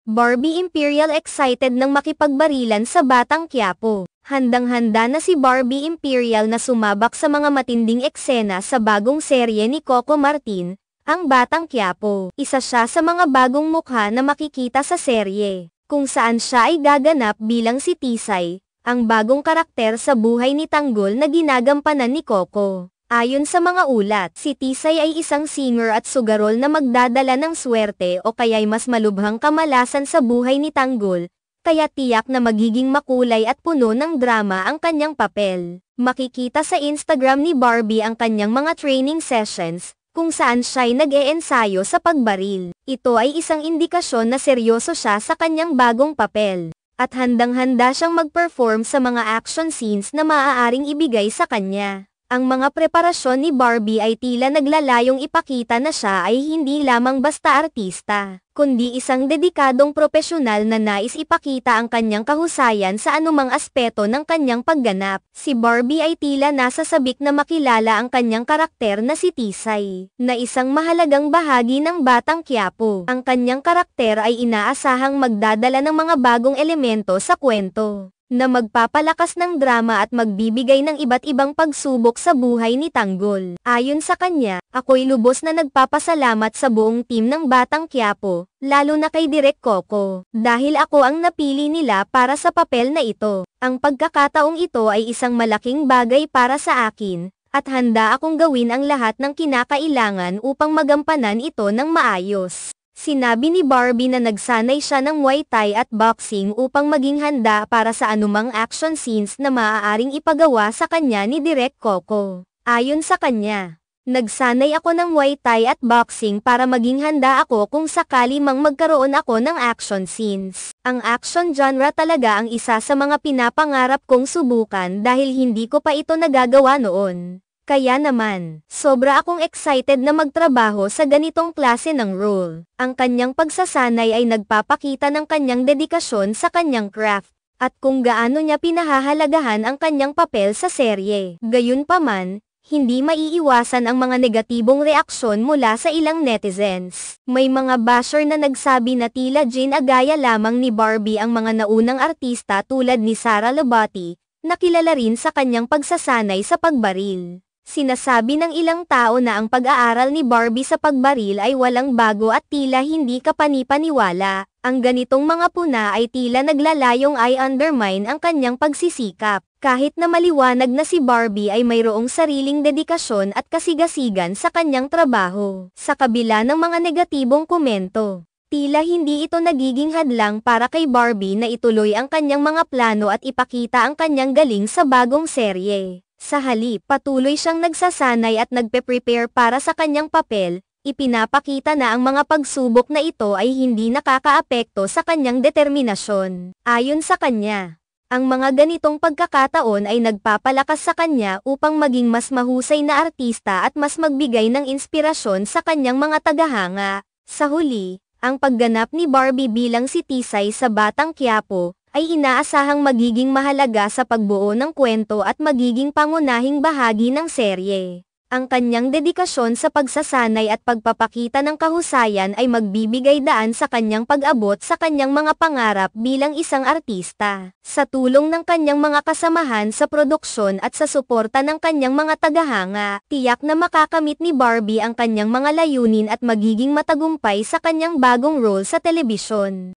Barbie Imperial excited nang makipagbarilan sa Batang Quiapo. Handang-handa na si Barbie Imperial na sumabak sa mga matinding eksena sa bagong serye ni Coco Martin, ang Batang Quiapo. Isa siya sa mga bagong mukha na makikita sa serye, kung saan siya ay gaganap bilang si Tisay, ang bagong karakter sa buhay ni Tanggol na ginagampanan ni Coco. Ayon sa mga ulat, si Tisay ay isang singer at sugarol na magdadala ng swerte o kaya'y mas malubhang kamalasan sa buhay ni Tanggol, kaya tiyak na magiging makulay at puno ng drama ang kanyang papel. Makikita sa Instagram ni Barbie ang kanyang mga training sessions, kung saan siya'y nag-e-ensayo sa pagbaril. Ito ay isang indikasyon na seryoso siya sa kanyang bagong papel, at handang-handa siyang mag-perform sa mga action scenes na maaaring ibigay sa kanya. Ang mga preparasyon ni Barbie ay tila naglalayong ipakita na siya ay hindi lamang basta artista, kundi isang dedikadong propesyonal na nais ipakita ang kanyang kahusayan sa anumang aspeto ng kanyang pagganap. Si Barbie ay tila nasa sabik na makilala ang kanyang karakter na si Tisay, na isang mahalagang bahagi ng Batang Quiapo. Ang kanyang karakter ay inaasahang magdadala ng mga bagong elemento sa kwento, na magpapalakas ng drama at magbibigay ng iba't ibang pagsubok sa buhay ni Tanggol. Ayon sa kanya, ako'y lubos na nagpapasalamat sa buong team ng Batang Quiapo, lalo na kay Direk Coco, dahil ako ang napili nila para sa papel na ito. Ang pagkakataong ito ay isang malaking bagay para sa akin, at handa akong gawin ang lahat ng kinakailangan upang magampanan ito ng maayos. Sinabi ni Barbie na nagsanay siya ng Muay Thai at boxing upang maging handa para sa anumang action scenes na maaaring ipagawa sa kanya ni Direk Coco. Ayon sa kanya, nagsanay ako ng Muay Thai at boxing para maging handa ako kung sakali mang magkaroon ako ng action scenes. Ang action genre talaga ang isa sa mga pinapangarap kong subukan dahil hindi ko pa ito nagagawa noon. Kaya naman, sobra akong excited na magtrabaho sa ganitong klase ng role. Ang kanyang pagsasanay ay nagpapakita ng kanyang dedikasyon sa kanyang craft, at kung gaano niya pinahahalagahan ang kanyang papel sa serye. Gayunpaman, hindi maiiwasan ang mga negatibong reaksyon mula sa ilang netizens. May mga basher na nagsabi na tila ginagaya lamang ni Barbie ang mga naunang artista tulad ni Sara Labati, na kilala rin sa kanyang pagsasanay sa pagbaril. Sinasabi ng ilang tao na ang pag-aaral ni Barbie sa pagbaril ay walang bago at tila hindi kapani-paniwala. Ang ganitong mga puna ay tila naglalayong i-undermine ang kanyang pagsisikap. Kahit na maliwanag na si Barbie ay mayroong sariling dedikasyon at kasigasigan sa kanyang trabaho. Sa kabila ng mga negatibong komento, tila hindi ito nagiging hadlang para kay Barbie na ituloy ang kanyang mga plano at ipakita ang kanyang galing sa bagong serye. Sa halip, patuloy siyang nagsasanay at nagpe-prepare para sa kanyang papel, ipinapakita na ang mga pagsubok na ito ay hindi nakakaapekto sa kanyang determinasyon. Ayon sa kanya, ang mga ganitong pagkakataon ay nagpapalakas sa kanya upang maging mas mahusay na artista at mas magbigay ng inspirasyon sa kanyang mga tagahanga. Sa huli, ang pagganap ni Barbie bilang si Tisay sa Batang Quiapo ay inaasahang magiging mahalaga sa pagbuo ng kwento at magiging pangunahing bahagi ng serye. Ang kanyang dedikasyon sa pagsasanay at pagpapakita ng kahusayan ay magbibigay daan sa kanyang pag-abot sa kanyang mga pangarap bilang isang artista. Sa tulong ng kanyang mga kasamahan sa produksyon at sa suporta ng kanyang mga tagahanga, tiyak na makakamit ni Barbie ang kanyang mga layunin at magiging matagumpay sa kanyang bagong role sa telebisyon.